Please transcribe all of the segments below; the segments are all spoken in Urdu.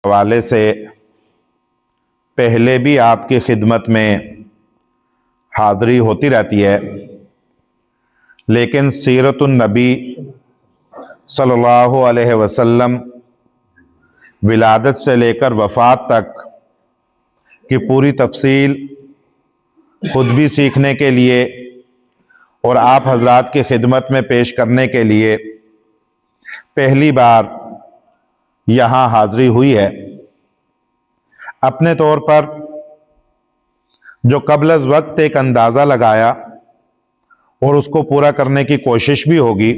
حوالے سے پہلے بھی آپ کی خدمت میں حاضری ہوتی رہتی ہے، لیکن سیرت النبی صلی اللہ علیہ وسلم ولادت سے لے کر وفات تک کی پوری تفصیل خود بھی سیکھنے کے لیے اور آپ حضرات کی خدمت میں پیش کرنے کے لیے پہلی بار یہاں حاضری ہوئی ہے۔ اپنے طور پر جو قبل از وقت ایک اندازہ لگایا اور اس کو پورا کرنے کی کوشش بھی ہوگی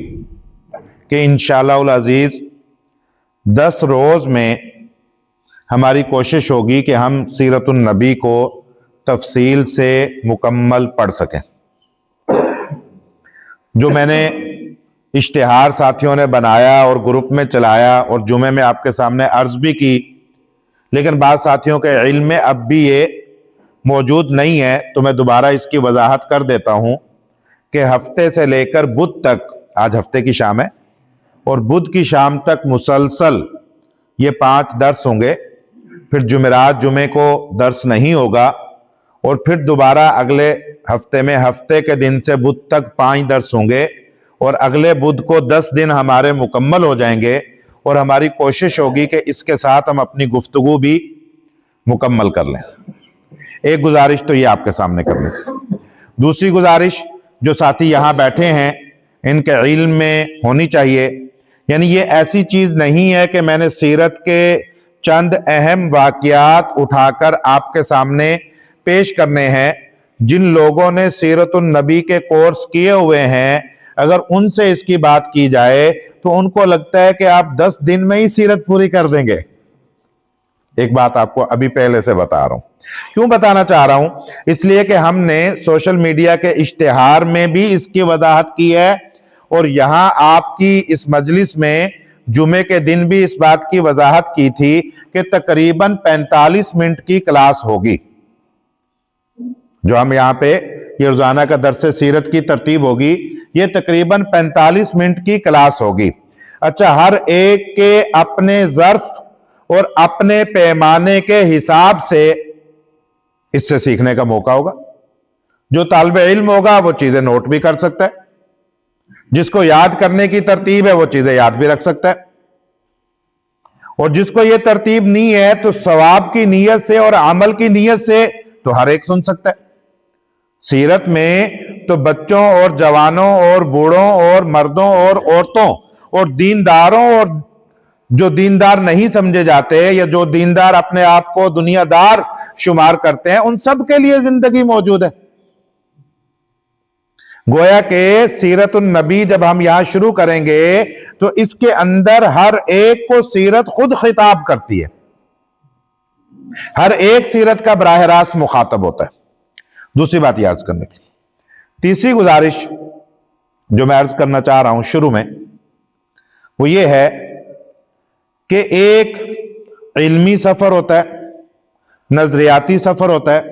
کہ انشاءاللہ العزیز 10 روز میں ہماری کوشش ہوگی کہ ہم سیرت النبی کو تفصیل سے مکمل پڑھ سکیں۔ جو میں نے اشتہار ساتھیوں نے بنایا اور گروپ میں چلایا اور جمعے میں آپ کے سامنے عرض بھی کی، لیکن بعض ساتھیوں کے علم میں اب بھی یہ موجود نہیں ہے، تو میں دوبارہ اس کی وضاحت کر دیتا ہوں کہ ہفتے سے لے کر بدھ تک، آج ہفتے کی شام ہے اور بدھ کی شام تک مسلسل یہ 5 درس ہوں گے، پھر جمعرات جمعے کو درس نہیں ہوگا، اور پھر دوبارہ اگلے ہفتے میں ہفتے کے دن سے بدھ تک 5 درس ہوں گے، اور اگلے بدھ کو 10 دن ہمارے مکمل ہو جائیں گے، اور ہماری کوشش ہوگی کہ اس کے ساتھ ہم اپنی گفتگو بھی مکمل کر لیں۔ ایک گزارش تو یہ آپ کے سامنے کرنی تھی۔ دوسری گزارش جو ساتھی یہاں بیٹھے ہیں ان کے علم میں ہونی چاہیے، یعنی یہ ایسی چیز نہیں ہے کہ میں نے سیرت کے چند اہم واقعات اٹھا کر آپ کے سامنے پیش کرنے ہیں۔ جن لوگوں نے سیرت النبی کے کورس کیے ہوئے ہیں، اگر ان سے اس کی بات کی جائے تو ان کو لگتا ہے کہ آپ 10 دن میں ہی سیرت پوری کر دیں گے۔ ایک بات آپ کو ابھی پہلے سے بتا رہا ہوں۔ کیوں بتانا چاہ رہا ہوں؟ اس لیے کہ ہم نے سوشل میڈیا کے اشتہار میں بھی اس کی وضاحت کی ہے، اور یہاں آپ کی اس مجلس میں جمعے کے دن بھی اس بات کی وضاحت کی تھی کہ تقریباً 45 منٹ کی کلاس ہوگی۔ جو ہم یہاں پہ یہ روزانہ کا درس سیرت کی ترتیب ہوگی، یہ تقریباً 45 منٹ کی کلاس ہوگی۔ اچھا، ہر ایک کے اپنے ظرف اور اپنے پیمانے کے حساب سے اس سے سیکھنے کا موقع ہوگا۔ جو طالب علم ہوگا وہ چیزیں نوٹ بھی کر سکتا ہے، جس کو یاد کرنے کی ترتیب ہے وہ چیزیں یاد بھی رکھ سکتا ہے، اور جس کو یہ ترتیب نہیں ہے تو ثواب کی نیت سے اور عمل کی نیت سے تو ہر ایک سن سکتا ہے۔ سیرت میں تو بچوں اور جوانوں اور بوڑھوں اور مردوں اور عورتوں اور دینداروں اور جو دیندار نہیں سمجھے جاتے یا جو دیندار اپنے آپ کو دنیا دار شمار کرتے ہیں، ان سب کے لیے زندگی موجود ہے۔ گویا کہ سیرت النبی جب ہم یہاں شروع کریں گے تو اس کے اندر ہر ایک کو سیرت خود خطاب کرتی ہے، ہر ایک سیرت کا براہ راست مخاطب ہوتا ہے۔ دوسری بات یہ عرض کرنی تھی۔ تیسری گزارش جو میں عرض کرنا چاہ رہا ہوں شروع میں، وہ یہ ہے کہ ایک علمی سفر ہوتا ہے، نظریاتی سفر ہوتا ہے،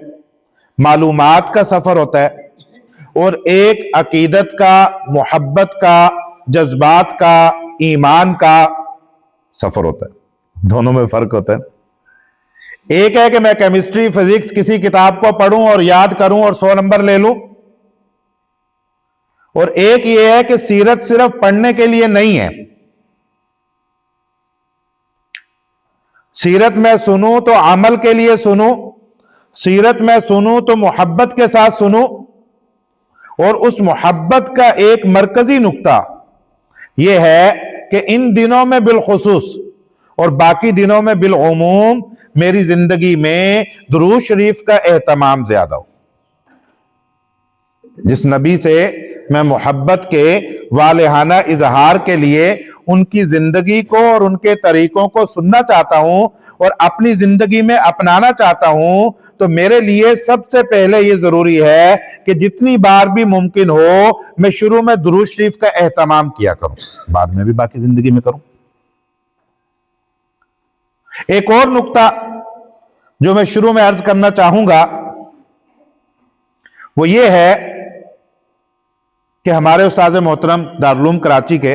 معلومات کا سفر ہوتا ہے، اور ایک عقیدت کا، محبت کا، جذبات کا، ایمان کا سفر ہوتا ہے۔ دونوں میں فرق ہوتا ہے۔ ایک ہے کہ میں کیمسٹری، فزکس کسی کتاب کو پڑھوں اور یاد کروں اور 100 نمبر لے لوں، اور ایک یہ ہے کہ سیرت صرف پڑھنے کے لیے نہیں ہے۔ سیرت میں سنوں تو عمل کے لیے سنوں، سیرت میں سنوں تو محبت کے ساتھ سنوں، اور اس محبت کا ایک مرکزی نقطہ یہ ہے کہ ان دنوں میں بالخصوص اور باقی دنوں میں بالعموم میری زندگی میں درود شریف کا اہتمام زیادہ ہو۔ جس نبی سے میں محبت کے والہانہ اظہار کے لیے ان کی زندگی کو اور ان کے طریقوں کو سننا چاہتا ہوں اور اپنی زندگی میں اپنانا چاہتا ہوں، تو میرے لیے سب سے پہلے یہ ضروری ہے کہ جتنی بار بھی ممکن ہو میں شروع میں درود شریف کا اہتمام کیا کروں، بعد میں بھی باقی زندگی میں کروں۔ ایک اور نقطہ جو میں شروع میں عرض کرنا چاہوں گا وہ یہ ہے کہ ہمارے استاد محترم دارالعلوم کراچی کے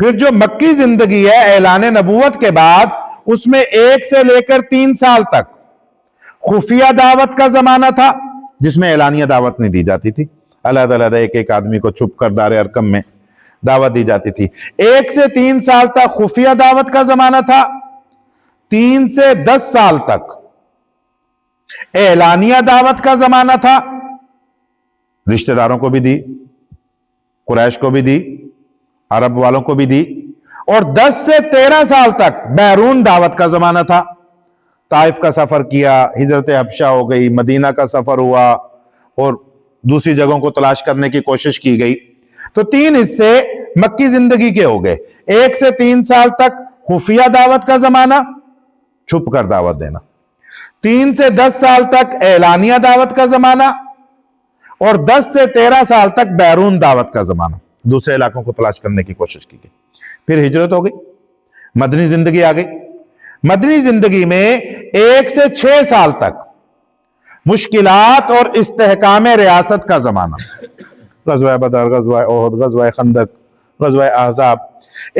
پھر جو مکی زندگی ہے اعلان نبوت کے بعد، اس میں 1 سے لے کر 3 سال تک خفیہ دعوت کا زمانہ تھا، جس میں اعلانیہ دعوت نہیں دی جاتی تھی، علیحدہ علیحدہ ایک ایک آدمی کو چھپ کر دار ارقم میں دعوت دی جاتی تھی۔ 1 سے 3 سال تک خفیہ دعوت کا زمانہ تھا، 3 سے 10 سال تک اعلانیہ دعوت کا زمانہ تھا، رشتہ داروں کو بھی دی، قریش کو بھی دی، عرب والوں کو بھی دی، اور 10 سے 13 سال تک بیرون دعوت کا زمانہ تھا۔ طائف کا سفر کیا، ہجرت حبشہ ہو گئی، مدینہ کا سفر ہوا، اور دوسری جگہوں کو تلاش کرنے کی کوشش کی گئی۔ تو 3 حصے مکی زندگی کے ہو گئے۔ 1 سے 3 سال تک خفیہ دعوت کا زمانہ، چھپ کر دعوت دینا، 3 سے 10 سال تک اعلانیہ دعوت کا زمانہ، اور 10 سے 13 سال تک بیرون دعوت کا زمانہ، دوسرے علاقوں کو تلاش کرنے کی کوشش کی گئی۔ پھر ہجرت ہو گئی، مدنی زندگی آ گئی۔ مدنی زندگی میں 1 سے 6 سال تک مشکلات اور استحکام ریاست کا زمانہ، غزوہ بدر، غزوہ احد، غزوہ خندق، غزوہ احزاب۔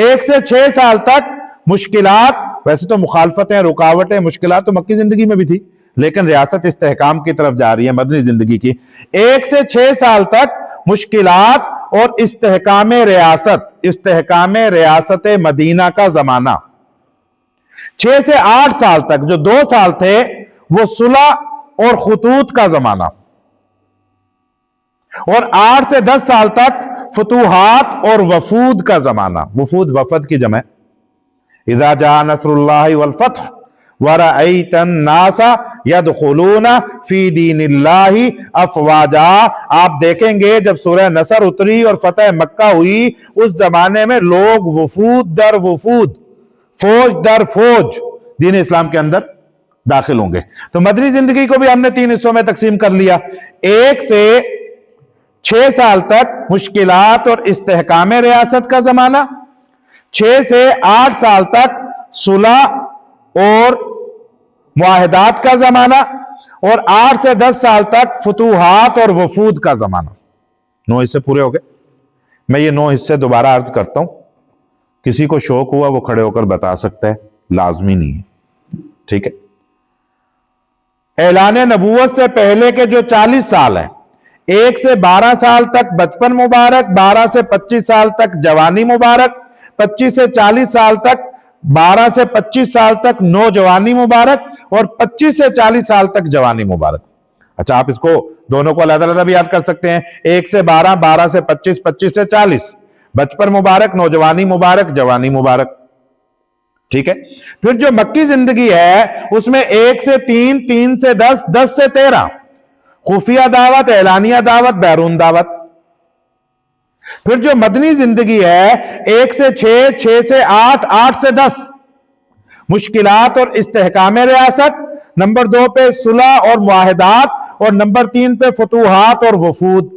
1 سے 6 سال تک مشکلات، ویسے تو مخالفتیں، رکاوٹیں، مشکلات تو مکی زندگی میں بھی تھی، لیکن ریاست استحکام کی طرف جا رہی ہے مدنی زندگی کی۔ 1 سے 6 سال تک مشکلات اور استحکام ریاست مدینہ کا زمانہ۔ 6 سے 8 سال تک جو 2 سال تھے وہ صلح اور خطوط کا زمانہ، اور 8 سے 10 سال تک فتوحات اور وفود کا زمانہ۔ وفود وفد کی جمع ہے۔ اذا جاء نصر اللہ والفتح وَرَأَيْتَ النَّاسَ يَدْخُلُونَ فِي دِينِ اللَّهِ أَفْوَاجًا۔ آپ دیکھیں گے جب سورہ نصر اتری اور فتح مکہ ہوئی، اس زمانے میں لوگ وفود در وفود، فوج در فوج دین اسلام کے اندر داخل ہوں گے۔ تو مدنی زندگی کو بھی ہم نے 3 حصوں میں تقسیم کر لیا۔ 1 سے 6 سال تک مشکلات اور استحکام ریاست کا زمانہ، 6 سے 8 سال تک صلح اور معاہدات کا زمانہ، اور 8 سے 10 سال تک فتوحات اور وفود کا زمانہ۔ 9 حصے پورے ہو گئے۔ میں یہ 9 حصے دوبارہ عرض کرتا ہوں، کسی کو شوق ہوا وہ کھڑے ہو کر بتا سکتا ہے، لازمی نہیں ہے، ٹھیک ہے۔ اعلان نبوت سے پہلے کے جو 40 سال ہیں، 1 سے 12 سال تک بچپن مبارک، 12 سے 25 سال تک جوانی مبارک، 25 سے 40 سال تک، 12 سے 25 سال تک نوجوانی مبارک، اور 25 سے 40 سال تک جوانی مبارک۔ اچھا، آپ اس کو دونوں کو علیحدہ علیحدہ بھی یاد کر سکتے ہیں۔ 1 سے 12، 12 سے 25، 25 سے 40، بچپن مبارک، نوجوانی مبارک، جوانی مبارک، ٹھیک ہے۔ پھر جو مکی زندگی ہے اس میں 1 سے 3، 3 سے 10، 10 سے 13 خفیہ دعوت، اعلانیہ دعوت، بیرون دعوت۔ پھر جو مدنی زندگی ہے 1 سے 6، 6 سے 8، 8 سے 10 مشکلات اور استحکام ریاست، نمبر 2 پہ صلح اور معاہدات، اور نمبر 3 پہ فتوحات اور وفود۔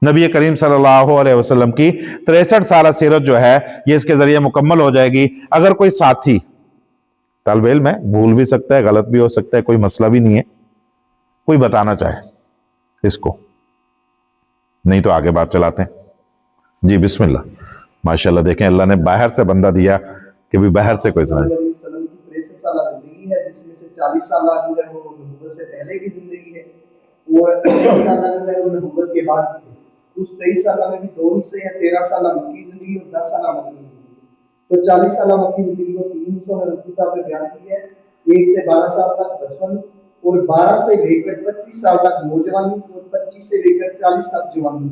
نبی کریم صلی اللہ علیہ وسلم کی 63 سالہ سیرت جو ہے یہ اس کے ذریعے مکمل ہو جائے گی۔ اگر کوئی ساتھی طالب علم ہے، بھول بھی سکتا ہے، غلط بھی ہو سکتا ہے، کوئی مسئلہ بھی نہیں ہے، کوئی بتانا چاہے اس کو، نہیں تو آگے بات چلاتے ہیں۔ جی بسم اللہ، ماشاءاللہ، دیکھیں اللہ نے باہر سے بندہ دیا کہ بھی باہر سے کوئی سمجھ۔ 63 سالہ زندگی ہے، جس میں سے 40 سالہ جو ہے وہ نبوت سے پہلے کی زندگی ہے، اور 23 سالہ جو ہے وہ نبوت کے بعد کی ہے۔ اس 23 سالہ میں بھی 2 حصے ہیں، 13 سالہ مکی زندگی اور 10 سالہ مدنی زندگی۔ تو 40 سالہ مکی زندگی کو 3 حصوں میں مفتی صاحب نے بیان کی ہے۔ 1 سے 12 سال تک بچپن، اور 12 سے لے کر 25 سال تک نوجوانی، اور 25 سے لے کر 40 تک جوانی۔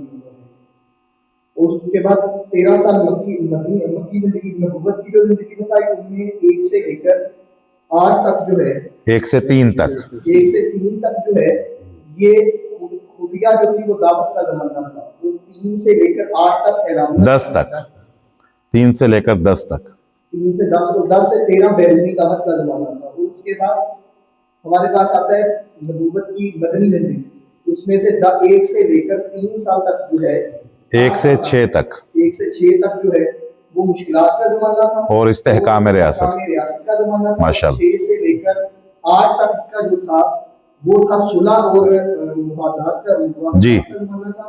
اور اس کے بعد 13 سال مکی زندگی، نبوت کی جو زندگی بتائی ان میں 1 سے لے کر 8 تک جو ہے، 1 سے 3 تک، 1 سے 3 تک جو ہے یہ خفیہ جو تھی وہ دعوت کا زمانہ تھا۔ وہ 3 سے لے کر 8 تک اعلان، 10 تک، 3 سے لے کر 10 تک، 3 سے 10 اور 10 سے 13 بیرونی دعوت کا زمانہ تھا۔ اور اس کے بعد ہمارے پاس آتا ہے نبوت کی مدنی زندگی، اس میں سے 1 سے لے کر 3 سال تک جو ہے، 1 سے 6 تک، 1 سے 6 تک جو ہے وہ مشکلات کا زمانہ تھا اور استحکام ریاست کا زمانہ تھا۔ ماشاءاللہ۔ 6 سے لے کر 8 تک کا جو تھا وہ تھا صلح اور معاہدات کا جی زمانہ تھا۔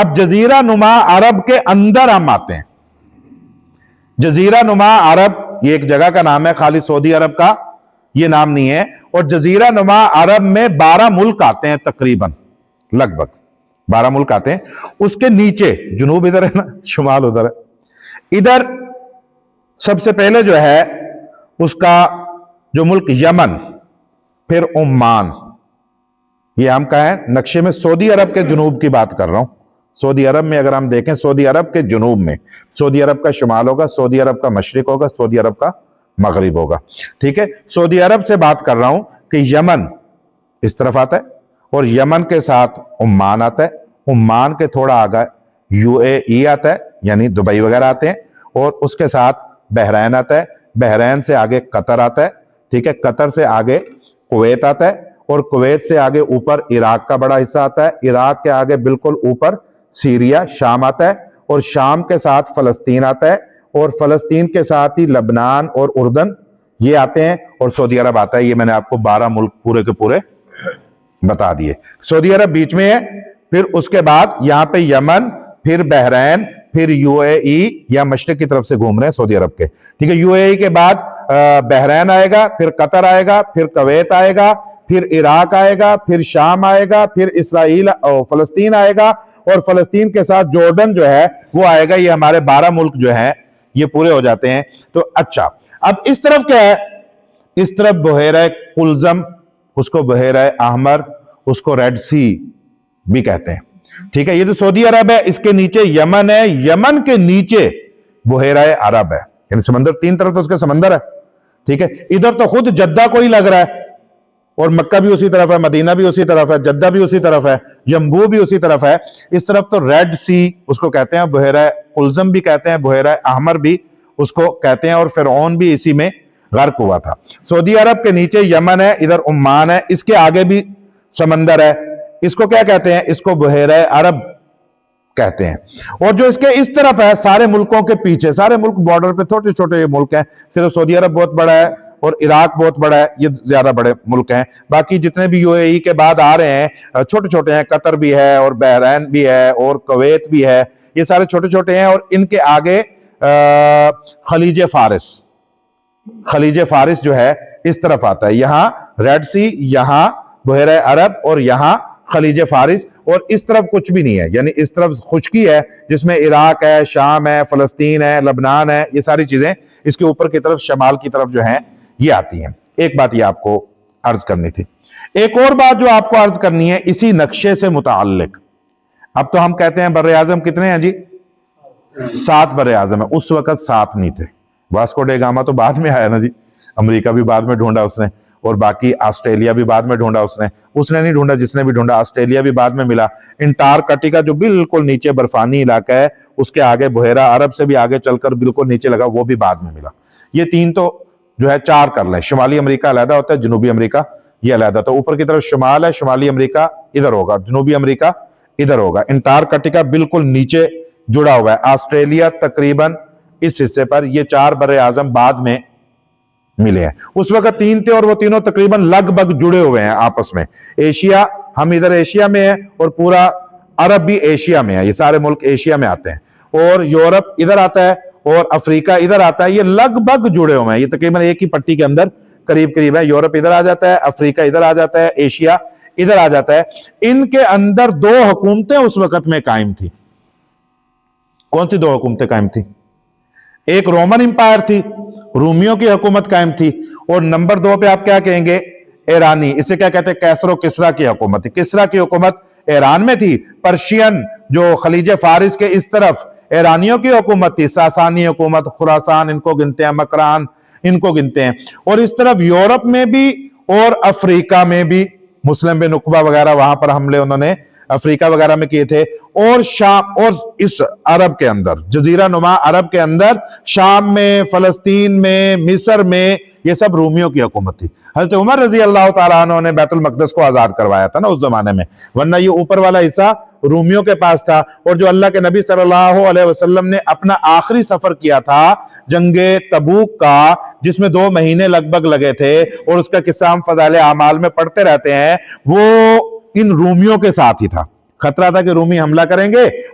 اب جزیرہ نما عرب کے اندر ہم آتے ہیں. جزیرہ نما عرب یہ ایک جگہ کا نام ہے، خالی سعودی عرب کا یہ نام نہیں ہے. اور جزیرہ نما عرب میں 12 ملک آتے ہیں تقریباً، لگ بھگ 12 ملک آتے ہیں. اس کے نیچے جنوب ادھر ہے نا، شمال ادھر ہے. ادھر سب سے پہلے جو ہے اس کا جو ملک یمن، پھر عمان. یہ ہم کہاں ہیں نقشے میں؟ سعودی عرب کے جنوب کی بات کر رہا ہوں. سعودی عرب میں اگر ہم دیکھیں، سعودی عرب کے جنوب میں، سعودی عرب کا شمال ہوگا، سعودی عرب کا مشرق ہوگا، سعودی عرب کا مغرب ہوگا. ٹھیک ہے، سعودی عرب سے بات کر رہا ہوں کہ یمن اس طرف آتا ہے، اور یمن کے ساتھ عمان آتا ہے. عمان کے تھوڑا آگے یو اے ای آتا ہے، یعنی دبئی وغیرہ آتے ہیں، اور اس کے ساتھ بحرین آتا ہے. بحرین سے آگے قطر آتا ہے. ٹھیک ہے، قطر سے آگے کویت آتا ہے، اور کویت سے آگے اوپر عراق کا بڑا حصہ آتا ہے. عراق کے آگے بالکل اوپر سیریا، شام آتا ہے، اور شام کے ساتھ فلسطین آتا ہے، اور فلسطین کے ساتھ ہی لبنان اور اردن یہ آتے ہیں، اور سعودی عرب آتا ہے. یہ میں نے آپ کو 12 ملک پورے کے پورے بتا دیے. سعودی عرب بیچ میں ہے، پھر اس کے بعد یہاں پہ یمن، پھر بحرین، پھر یو اے ای، یا مشرق کی طرف سے گھوم رہے ہیں سعودی عرب کے. ٹھیک ہے، یو اے ای کے بعد بحرین آئے گا، پھر قطر آئے گا، پھر کویت آئے گا، پھر عراق آئے گا، پھر شام آئے گا، پھر اسرائیل فلسطین آئے گا، اور فلسطین کے ساتھ جورڈن جو ہے وہ آئے گا. یہ ہمارے 12 ملک جو ہیں یہ پورے ہو جاتے ہیں. تو اچھا، اب اس طرف کیا ہے؟ اس طرف بحیرہ قلزم، اس کو بحیرہ احمر، اس کو ریڈ سی بھی کہتے ہیں. ٹھیک ہے، یہ تو سعودی عرب ہے. اس کے نیچے یمن ہے، یمن کے نیچے بحیرہ عرب ہے، یعنی سمندر، 3 طرف تو اس کے سمندر ہے. ٹھیک ہے، ادھر تو خود جدہ کو ہی لگ رہا ہے، اور مکہ بھی اسی طرف ہے، مدینہ بھی اسی طرف ہے، جدہ بھی اسی طرف ہے، یمبو بھی اسی طرف ہے. اس طرف تو ریڈ سی اس کو کہتے ہیں، بحیرہ قلزم بھی کہتے ہیں، بحیرہ احمر بھی اس کو کہتے ہیں، اور فرعون بھی اسی میں غرق ہوا تھا. سعودی عرب کے نیچے یمن ہے، ادھر عمان ہے، اس کے آگے بھی سمندر ہے. اس کو کیا کہتے ہیں؟ اس کو بحیرہ عرب کہتے ہیں. اور جو اس کے اس طرف ہے، سارے ملکوں کے پیچھے، سارے ملک بارڈر پہ چھوٹے چھوٹے یہ ملک ہیں. صرف سعودی عرب بہت بڑا ہے، اور عراق بہت بڑا ہے، یہ زیادہ بڑے ملک ہیں. باقی جتنے بھی یو اے ای کے بعد آ رہے ہیں چھوٹے چھوٹے ہیں. قطر بھی ہے، اور بحرین بھی ہے، اور کویت بھی ہے. یہ سارے چھوٹے چھوٹے ہیں. اور ان کے آگے خلیج فارس، خلیج فارس جو ہے اس طرف آتا ہے. یہاں ریڈ سی، یہاں بحیرہ عرب، اور یہاں خلیج فارس. اور اس طرف کچھ بھی نہیں ہے، یعنی اس طرف خشکی ہے جس میں عراق ہے، شام ہے، فلسطین ہے، لبنان ہے. یہ ساری چیزیں اس کے اوپر کی طرف، شمال کی طرف جو ہیں یہ آتی ہیں. ایک بات یہ آپ کو عرض کرنی تھی. ایک اور بات جو آپ کو عرض کرنی ہے اسی نقشے سے متعلق. اب تو ہم کہتے ہیں بر اعظم کتنے ہیں جی؟ 7 بر اعظم ہے. اس وقت 7 نہیں تھے. واسکو ڈے گاما تو بعد میں آیا نا جی، امریکہ بھی بعد میں ڈھونڈا اس نے، اور باقی آسٹریلیا بھی بعد میں ڈھونڈا اس نے نہیں ڈھونڈا، جس نے بھی ڈھونڈا. آسٹریلیا بھی بعد میں ملا. انٹارکٹیکا جو بالکل نیچے برفانی علاقہ ہے، اس کے آگے بحیرہ عرب سے بھی آگے چل کر بالکل نیچے لگا، وہ بھی بعد میں ملا. یہ 3 تو جو ہے 4 کر لیں. شمالی امریکہ علیحدہ ہوتا ہے، جنوبی امریکہ یہ علیحدہ. تو اوپر کی طرف شمال ہے، شمالی امریکہ ادھر ہوگا، جنوبی امریکہ ادھر ہوگا. انٹارکٹیکا بالکل نیچے جڑا ہوا ہے. آسٹریلیا تقریباً اس حصے پر. یہ 4 بر اعظم بعد میں ملے ہیں. اس وقت 3 تھے، اور وہ تینوں تقریباً لگ بھگ جڑے ہوئے ہیں آپس میں. ایشیا، ہم ادھر ایشیا میں ہیں، اور پورا عرب بھی ایشیا میں ہے. یہ سارے ملک ایشیا میں آتے ہیں. اور یورپ ادھر آتا ہے، اور افریقہ ادھر آتا ہے. یہ لگ بھگ جڑے ہوئے ہیں. یہ تقریباً ایک ہی پٹی کے اندر قریب قریب ہے. یورپ ادھر آ جاتا ہے، افریقہ ادھر آ جاتا ہے، ایشیا ادھر آ جاتا ہے. ان کے اندر 2 حکومتیں اس وقت میں قائم تھی. کون سی 2 حکومتیں قائم تھی؟ ایک رومن امپائر تھی، رومیوں کی حکومت قائم تھی. اور نمبر 2 پہ آپ کیا کہیں گے؟ ایرانی. اسے کیا کہتے ہیں؟ کیسر و کسرا کی حکومت. کسرا کی حکومت ایران میں تھی. پرشین جو خلیج فارس کے اس طرف ایرانیوں کی حکومت تھی. ساسانی حکومت، خراسان ان کو گنتے ہیں، مکران ان کو گنتے ہیں. اور اس طرف یورپ میں بھی اور افریقہ میں بھی مسلم بن عقبہ وغیرہ وہاں پر حملے انہوں نے افریقہ وغیرہ میں کیے تھے. اور شام، اور اس عرب کے اندر، جزیرہ نما عرب کے اندر، شام میں، فلسطین میں، مصر میں، یہ سب رومیوں کی حکومت تھی. حضرت عمر رضی اللہ تعالیٰ عنہ نے بیت المقدس کو آزاد کروایا تھا نا اس زمانے میں، ورنہ یہ اوپر والا حصہ رومیوں کے پاس تھا. اور جو اللہ کے نبی صلی اللہ علیہ وسلم نے اپنا آخری سفر کیا تھا جنگ تبوک کا، جس میں 2 مہینے لگ بھگ لگے تھے، اور اس کا قصہ ہم فضائل اعمال میں پڑھتے رہتے ہیں، وہ ان رومیوں کے ساتھ ہی تھا. خطرہ تھا کہ رومی حملہ کریں گے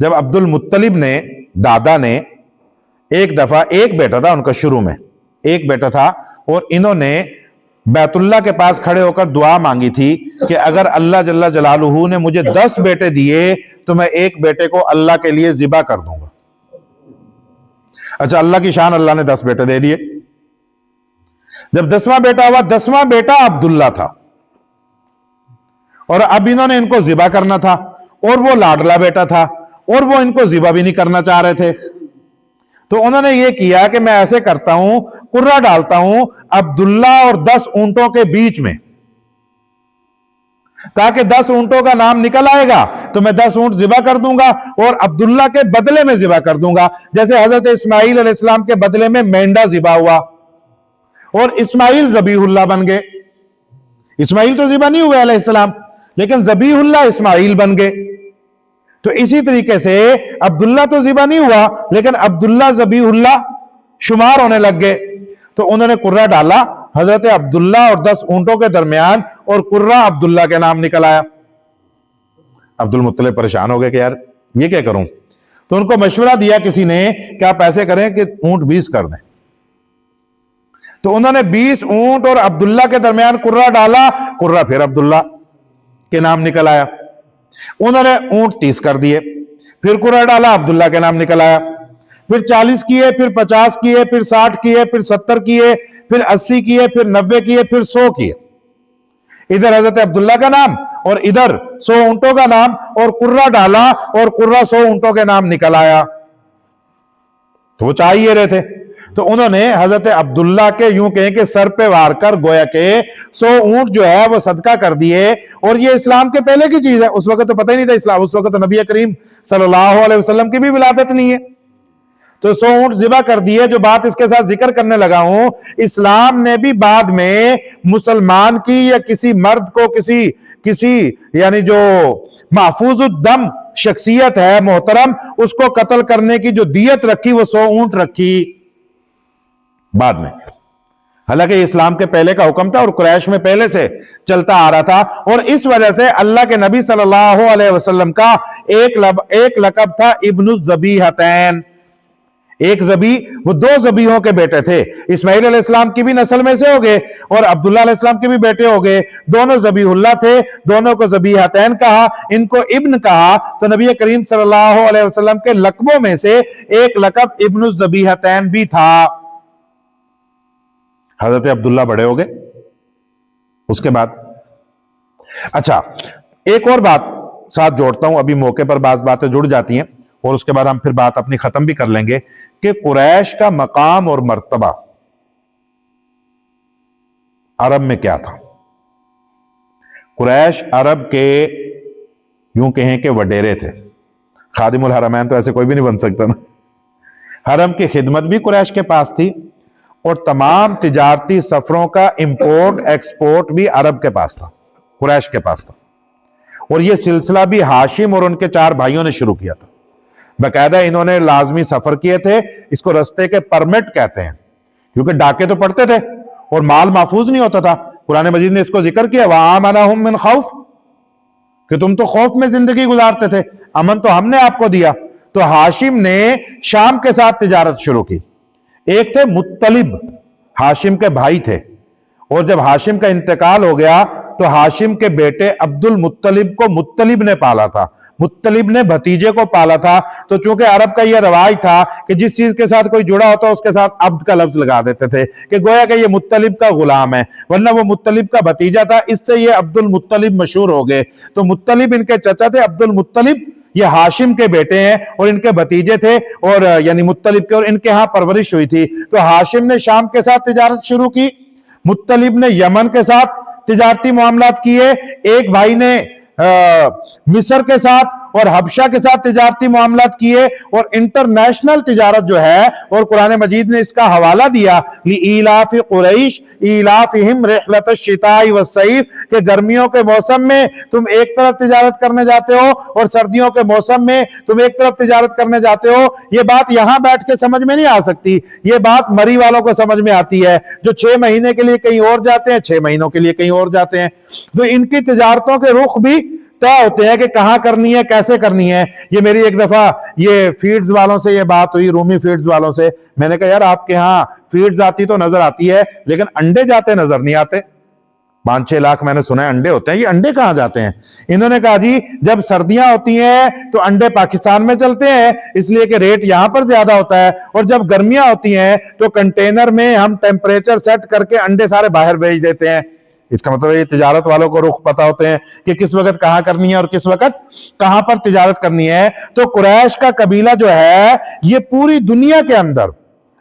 جب عبد المطلب نے دادا نے ایک دفعہ ایک بیٹا تھا ان کا، شروع میں ایک بیٹا تھا، اور انہوں نے بیت اللہ کے پاس کھڑے ہو کر دعا مانگی تھی کہ اگر اللہ جل جلالہ نے مجھے 10 بیٹے دیے تو میں ایک بیٹے کو اللہ کے لیے ذبح کر دوں گا۔ اچھا، اللہ کی شان، اللہ نے 10 بیٹے دے دیے۔ جب 10واں بیٹا ہوا، 10واں بیٹا عبداللہ تھا، اور اب انہوں نے ان کو ذبح کرنا تھا، اور وہ لاڈلا بیٹا تھا، اور وہ ان کو ذبح بھی نہیں کرنا چاہ رہے تھے۔ تو انہوں نے یہ کیا کہ میں ایسے کرتا ہوں، قرہ ڈالتا ہوں عبداللہ اور 10 اونٹوں کے بیچ میں، تاکہ 10 اونٹوں کا نام نکل آئے گا تو میں 10 اونٹ ذبح کر دوں گا اور عبداللہ کے بدلے میں ذبح کر دوں گا، جیسے حضرت اسماعیل علیہ السلام کے بدلے میں مینڈا ذبح ہوا اور اسماعیل ذبیح اللہ بن گئے۔ اسماعیل تو ذبح نہیں ہوئے علیہ السلام، لیکن ذبیح اللہ اسماعیل بن گئے۔ تو اسی طریقے سے عبداللہ تو ذبح نہیں ہوا، لیکن عبداللہ ذبیح اللہ شمار ہونے لگ گئے۔ تو انہوں نے قرہ ڈالا حضرت عبداللہ اور 10 اونٹوں کے درمیان، اور قرہ عبداللہ کے نام نکل آیا۔ عبد المطلب پریشان ہو گئے کہ یار یہ کیا کروں؟ تو ان کو مشورہ دیا کسی نے کہ آپ ایسے کریں کہ اونٹ 20 کر دیں۔ تو انہوں نے 20 اونٹ اور عبداللہ کے درمیان قرہ ڈالا، قرہ پھر عبداللہ کے نام نکل آیا۔ انہوں نے اونٹ 30 کر دیے، پھر قرہ ڈالا، عبداللہ کے نام نکل آیا۔ پھر 40 کیے، پھر 50 کیے، پھر 60 کیے، پھر 70 کیے، پھر 80 کیے، پھر 90 کیے، پھر 100 کیے۔ ادھر حضرت عبداللہ کا نام اور ادھر 100 اونٹوں کا نام، اور قرہ ڈالا اور قرہ 100 اونٹوں کے نام نکل آیا۔ تو وہ چاہیے رہے تھے، تو انہوں نے حضرت عبداللہ کے یوں کہیں کہ سر پہ وار کر گویا کہ 100 اونٹ جو ہے وہ صدقہ کر دیے۔ اور یہ اسلام کے پہلے کی چیز ہے، اس وقت تو پتہ ہی نہیں تھا اسلام، اس وقت تو نبی کریم صلی اللہ علیہ وسلم کی بھی ولادت نہیں ہے۔ تو 100 اونٹ ذبح کر دیے۔ جو بات اس کے ساتھ ذکر کرنے لگا ہوں، اسلام نے بھی بعد میں مسلمان کی یا کسی مرد کو کسی یعنی جو محفوظ الدم شخصیت ہے محترم، اس کو قتل کرنے کی جو دیت رکھی وہ 100 اونٹ رکھی بعد میں۔ حالانکہ اسلام کے پہلے کا حکم تھا اور قریش میں پہلے سے چلتا آ رہا تھا، اور اس وجہ سے اللہ کے نبی صلی اللہ علیہ وسلم کا ایک لقب تھا ابن الذبیحتین، ایک ذبی، وہ 2 ذبیحوں کے بیٹے تھے۔ اسماعیل علیہ السلام کی بھی نسل میں سے ہو گئے اور عبداللہ علیہ السلام کے بھی بیٹے ہو گئے، دونوں ذبیح اللہ تھے، دونوں کو ذبیحتین کہا، ان کو ابن کہا۔ تو نبی کریم صلی اللہ علیہ وسلم کے لقبوں میں سے ایک لقب ابن الذبیحتین بھی تھا۔ حضرت عبداللہ بڑے ہو گئے اس کے بعد۔ اچھا، ایک اور بات ساتھ جوڑتا ہوں، ابھی موقع پر بعض باتیں جڑ جاتی ہیں اور اس کے بعد ہم پھر بات اپنی ختم بھی کر لیں گے کہ قریش کا مقام اور مرتبہ عرب میں کیا تھا۔ قریش عرب کے یوں کہیں کہ وڈیرے تھے، خادم الحرمین تو ایسے کوئی بھی نہیں بن سکتا نا۔ حرم کی خدمت بھی قریش کے پاس تھی، اور تمام تجارتی سفروں کا امپورٹ ایکسپورٹ بھی عرب کے پاس تھا، قریش کے پاس تھا۔ اور یہ سلسلہ بھی ہاشم اور ان کے 4 بھائیوں نے شروع کیا تھا۔ باقاعدہ انہوں نے لازمی سفر کیے تھے، اس کو رستے کے پرمٹ کہتے ہیں، کیونکہ ڈاکے تو پڑتے تھے اور مال محفوظ نہیں ہوتا تھا۔ قرآن مجید نے اس کو ذکر کیا، وَآمَنَهُم مِّن خَوْفٍ، کہ تم تو خوف میں زندگی گزارتے تھے، امن تو ہم نے آپ کو دیا۔ تو ہاشم نے شام کے ساتھ تجارت شروع کی۔ ایک تھے مطلب، ہاشم کے بھائی تھے، اور جب ہاشم کا انتقال ہو گیا تو ہاشم کے بیٹے عبد المطلب کو مطلب نے پالا تھا، مطلب نے بھتیجے کو پالا تھا۔ تو چونکہ عرب کا یہ رواج تھا کہ جس چیز کے ساتھ کوئی جڑا ہوتا اس کے ساتھ عبد کا لفظ لگا دیتے تھے کہ گویا کہ یہ مطلب کا غلام ہے، ورنہ وہ مطلب کا بھتیجا تھا، اس سے یہ عبد المطلب مشہور ہو گئے۔ تو مطلب ان کے چچا تھے، عبد المطلب یہ ہاشم کے بیٹے ہیں اور ان کے بھتیجے تھے، اور یعنی مطلب کے، اور ان کے ہاں پرورش ہوئی تھی۔ تو ہاشم نے شام کے ساتھ تجارت شروع کی، مطلب نے یمن کے ساتھ تجارتی معاملات کیے، ایک بھائی نے مصر کے ساتھ اور حبشہ کے ساتھ تجارتی معاملات کیے، اور انٹرنیشنل تجارت جو ہے، اور قرآن مجید نے اس کا حوالہ دیا لِإِيلَافِ قُرَيْشٍ إِيلَافِهِمْ رِحْلَةَ الشِّتَاءِ وَالصَّيْفِ، کہ گرمیوں کے موسم میں تم ایک طرف تجارت کرنے جاتے ہو اور سردیوں کے موسم میں تم ایک طرف تجارت کرنے جاتے ہو۔ یہ بات یہاں بیٹھ کے سمجھ میں نہیں آ سکتی، یہ بات مری والوں کو سمجھ میں آتی ہے، جو 6 مہینے کے لیے کہیں اور جاتے ہیں، 6 مہینوں کے لیے کہیں اور جاتے ہیں۔ تو ان کی تجارتوں کے رخ بھی طے ہوتے ہیں کہ کہاں کرنی ہے, کیسے کرنی ہے. یہ میری ایک دفعہ یہ فیڈز والوں سے یہ بات ہوئی, رومی فیڈز والوں سے. میں نے کہا یار آپ کے ہاں فیڈز آتی تو نظر آتی ہے لیکن انڈے جاتے نظر نہیں آتے. 5-6 لاکھ میں نے سنا ہے انڈے ہوتے ہیں, یہ انڈے کہاں جاتے ہیں؟ انہوں نے کہا جی جب سردیاں ہوتی ہیں تو انڈے پاکستان میں چلتے ہیں اس لیے کہ ریٹ یہاں پر زیادہ ہوتا ہے, اور جب گرمیاں ہوتی ہیں تو کنٹینر میں ہم ٹیمپریچر سیٹ کر کے انڈے سارے باہر بھیج دیتے ہیں. اس کا مطلب یہ تجارت والوں کو رخ پتہ ہوتے ہیں کہ کس وقت کہاں کرنی ہے اور کس وقت کہاں پر تجارت کرنی ہے. تو قریش کا قبیلہ جو ہے یہ پوری دنیا کے اندر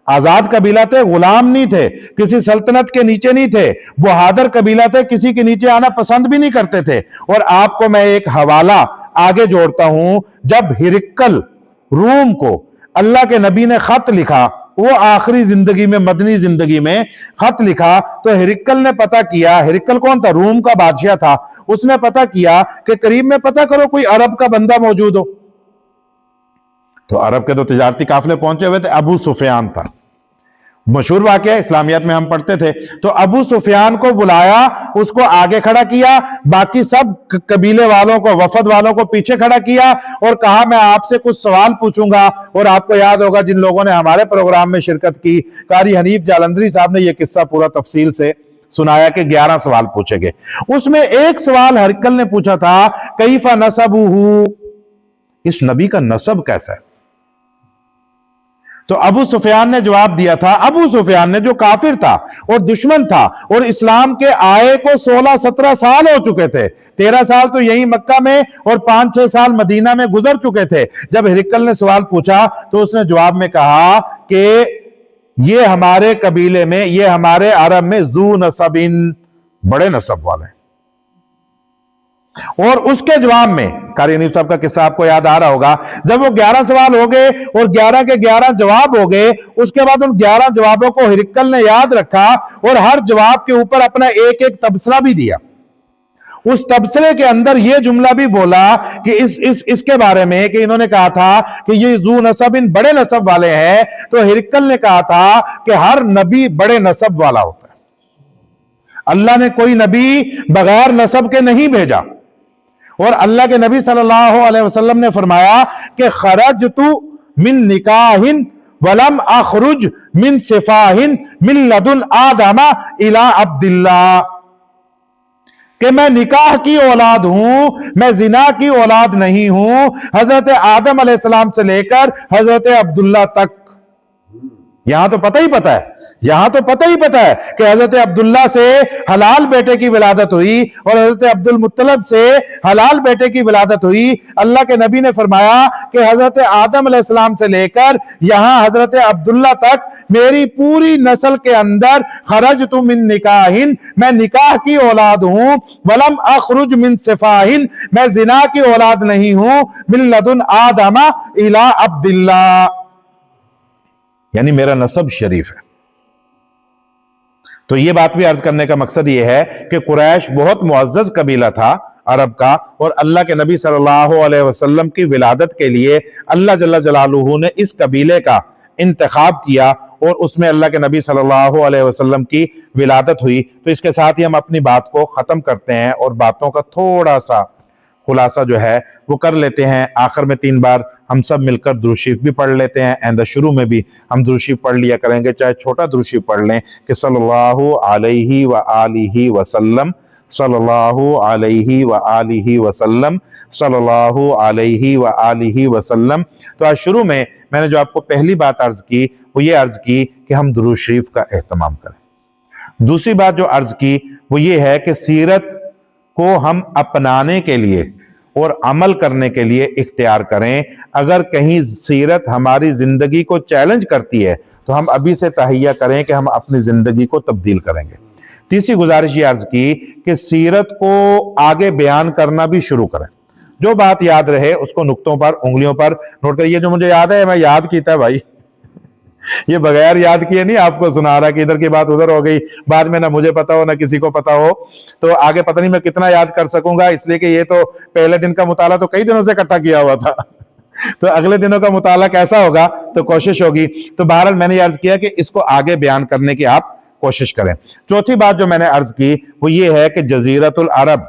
آزاد قبیلہ تھے, غلام نہیں تھے, کسی سلطنت کے نیچے نہیں تھے, بہادر قبیلہ تھے, کسی کے نیچے آنا پسند بھی نہیں کرتے تھے. اور آپ کو میں ایک حوالہ آگے جوڑتا ہوں, جب ہرقل روم کو اللہ کے نبی نے خط لکھا, وہ آخری زندگی میں مدنی زندگی میں خط لکھا, تو ہرقل نے پتہ کیا, ہرقل کون تھا؟ روم کا بادشاہ تھا. اس نے پتہ کیا کہ قریب میں پتہ کرو کوئی عرب کا بندہ موجود ہو. تو عرب کے تو تجارتی قافلے پہنچے ہوئے تھے. ابو سفیان تھا, مشہور واقعہ اسلامیات میں ہم پڑھتے تھے. تو ابو سفیان کو بلایا, اس کو آگے کھڑا کیا, باقی سب قبیلے والوں کو, وفد والوں کو پیچھے کھڑا کیا اور کہا میں آپ سے کچھ سوال پوچھوں گا. اور آپ کو یاد ہوگا جن لوگوں نے ہمارے پروگرام میں شرکت کی, قاری حنیف جالندری صاحب نے یہ قصہ پورا تفصیل سے سنایا کہ 11 سوال پوچھے گئے. اس میں ایک سوال ہرقل نے پوچھا تھا, کیف نسبہ, اس نبی کا نسب کیسا ہے؟ تو ابو سفیان نے جواب دیا تھا, ابو سفیان نے جو کافر تھا اور دشمن تھا اور اسلام کے آئے کو 16-17 سال ہو چکے تھے, 13 سال تو یہی مکہ میں اور 5-6 سال مدینہ میں گزر چکے تھے. جب ہرقل نے سوال پوچھا تو اس نے جواب میں کہا کہ یہ ہمارے قبیلے میں, یہ ہمارے عرب میں ذو نسب, بڑے نسب والے ہیں. اور اس کے جواب میں قاری حنیف صاحب کا قصہ آپ کو یاد آ رہا ہوگا, جب وہ 11 سوال ہو گئے اور 11 کے 11 جواب ہو گئے, اس کے بعد ان 11 جوابوں کو ہرقل نے یاد رکھا اور ہر جواب کے اوپر اپنا ایک ایک تبصرہ بھی دیا. اس تبصرے کے اندر یہ جملہ بھی بولا کہ اس کے بارے میں کہ انہوں نے کہا تھا کہ یہ ذو نسب, بڑے نسب والے ہیں. تو ہرقل نے کہا تھا کہ ہر نبی بڑے نسب والا ہوتا ہے, اللہ نے کوئی نبی بغیر نسب کے نہیں بھیجا. اور اللہ کے نبی صلی اللہ علیہ وسلم نے فرمایا کہ خرجت من نکاح ولم اخرج من صفاح من لدن آدم الى عبداللہ, کہ میں نکاح کی اولاد ہوں, میں زنا کی اولاد نہیں ہوں, حضرت آدم علیہ السلام سے لے کر حضرت عبداللہ تک. یہاں تو پتہ ہی پتہ ہے, یہاں تو پتہ ہی پتہ ہے کہ حضرت عبداللہ سے حلال بیٹے کی ولادت ہوئی اور حضرت عبد المطلب سے حلال بیٹے کی ولادت ہوئی. اللہ کے نبی نے فرمایا کہ حضرت آدم علیہ السلام سے لے کر یہاں حضرت عبداللہ تک میری پوری نسل کے اندر خرجت من نکاح, میں نکاح کی اولاد ہوں, ولم اخرج من صفاح, میں زنا کی اولاد نہیں ہوں, من لدن آدم الی عبداللہ, یعنی میرا نسب شریف ہے. تو یہ بات بھی عرض کرنے کا مقصد یہ ہے کہ قریش بہت معزز قبیلہ تھا عرب کا, اور اللہ کے نبی صلی اللہ علیہ وسلم کی ولادت کے لیے اللہ جل جلالہ نے اس قبیلے کا انتخاب کیا اور اس میں اللہ کے نبی صلی اللہ علیہ وسلم کی ولادت ہوئی. تو اس کے ساتھ ہی ہم اپنی بات کو ختم کرتے ہیں اور باتوں کا تھوڑا سا خلاصہ جو ہے وہ کر لیتے ہیں. آخر میں 3 بار ہم سب مل کر درود شریف بھی پڑھ لیتے ہیں. آئندہ شروع میں بھی ہم درود شریف پڑھ لیا کریں گے, چاہے چھوٹا درود شریف پڑھ لیں کہ صلی اللہ علیہ وآلہ وسلم, صلی اللہ علیہ وآلہ وسلم, صلی اللہ علیہ وآلہ وسلم. تو آج شروع میں نے جو آپ کو پہلی بات عرض کی وہ یہ عرض کی کہ ہم درود شریف کا اہتمام کریں. دوسری بات جو عرض کی وہ یہ ہے کہ سیرت کو ہم اپنانے کے لیے اور عمل کرنے کے لیے اختیار کریں. اگر کہیں سیرت ہماری زندگی کو چیلنج کرتی ہے تو ہم ابھی سے تہیہ کریں کہ ہم اپنی زندگی کو تبدیل کریں گے. تیسری گزارش یہ عرض کی کہ سیرت کو آگے بیان کرنا بھی شروع کریں. جو بات یاد رہے اس کو نقطوں پر, انگلیوں پر نوٹ کریں. یہ جو مجھے یاد ہے میں یاد کیتا ہے بھائی, یہ بغیر یاد کیے نہیں آپ کو سنا رہا کہ ادھر کی بات ادھر ہو گئی, بعد میں نہ مجھے پتا ہو نہ کسی کو پتا ہو, تو آگے پتہ نہیں میں کتنا یاد کر سکوں گا. اس لیے کہ یہ تو پہلے دن کا مطالعہ تو کئی دنوں سے اکٹھا کیا ہوا تھا, تو اگلے دنوں کا مطالعہ کیسا ہوگا تو کوشش ہوگی. تو بہرحال میں نے عرض کیا کہ اس کو آگے بیان کرنے کی آپ کوشش کریں. چوتھی بات جو میں نے عرض کی وہ یہ ہے کہ جزیرۃ العرب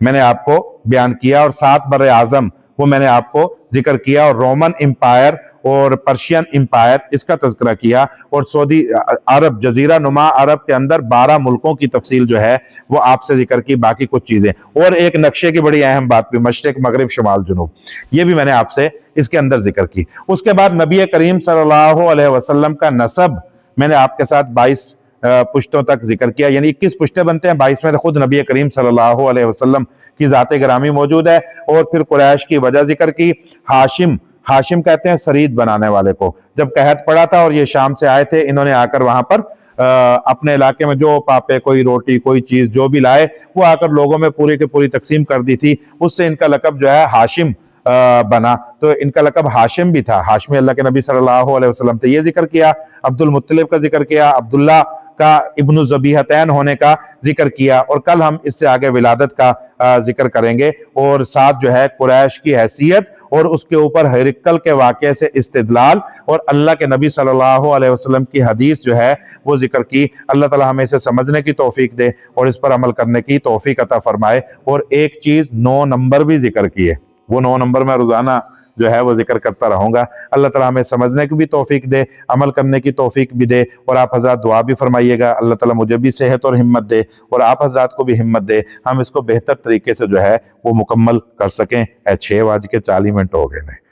میں نے آپ کو بیان کیا، اور 7 بر اعظم وہ میں نے آپ کو ذکر کیا، اور رومن امپائر اور پرشین امپائر اس کا تذکرہ کیا، اور سعودی عرب، جزیرہ نما عرب کے اندر 12 ملکوں کی تفصیل جو ہے وہ آپ سے ذکر کی، باقی کچھ چیزیں، اور ایک نقشے کی بڑی اہم بات بھی، مشرق مغرب شمال جنوب، یہ بھی میں نے آپ سے اس کے اندر ذکر کی۔ اس کے بعد نبی کریم صلی اللہ علیہ وسلم کا نسب میں نے آپ کے ساتھ 22 پشتوں تک ذکر کیا، یعنی 21 پشتے بنتے ہیں، 22 میں تو خود نبی کریم صلی اللہ علیہ وسلم کی ذات گرامی موجود ہے، اور پھر قریش کی وجہ ذکر کی۔ ہاشم کہتے ہیں سرید بنانے والے کو، جب قحط پڑا تھا اور یہ شام سے آئے تھے، انہوں نے آ کر وہاں پر اپنے علاقے میں جو پاپے، کوئی روٹی، کوئی چیز جو بھی لائے، وہ آ کر لوگوں میں پوری کی پوری تقسیم کر دی تھی، اس سے ان کا لقب جو ہے ہاشم بنا، تو ان کا لقب ہاشم بھی تھا، ہاشمی اللہ کے نبی صلی اللہ علیہ وسلم تھے۔ یہ ذکر کیا، عبد المطلب کا ذکر کیا، عبداللہ کا ابن ذبیحتین ہونے کا ذکر کیا، اور کل ہم اس سے آگے ولادت کا ذکر کریں گے، اور ساتھ جو ہے قریش کی حیثیت اور اس کے اوپر ہرقل کے واقعے سے استدلال، اور اللہ کے نبی صلی اللہ علیہ وسلم کی حدیث جو ہے وہ ذکر کی۔ اللہ تعالی ہمیں اسے سمجھنے کی توفیق دے اور اس پر عمل کرنے کی توفیق عطا فرمائے۔ اور ایک چیز 9 نمبر بھی ذکر کیے، وہ 9 نمبر میں روزانہ جو ہے وہ ذکر کرتا رہوں گا۔ اللہ تعالیٰ ہمیں سمجھنے کی بھی توفیق دے، عمل کرنے کی توفیق بھی دے، اور آپ حضرات دعا بھی فرمائیے گا، اللہ تعالیٰ مجھے بھی صحت اور ہمت دے، اور آپ حضرات کو بھی ہمت دے، ہم اس کو بہتر طریقے سے جو ہے وہ مکمل کر سکیں۔ 6:40 ہو گئے ہیں۔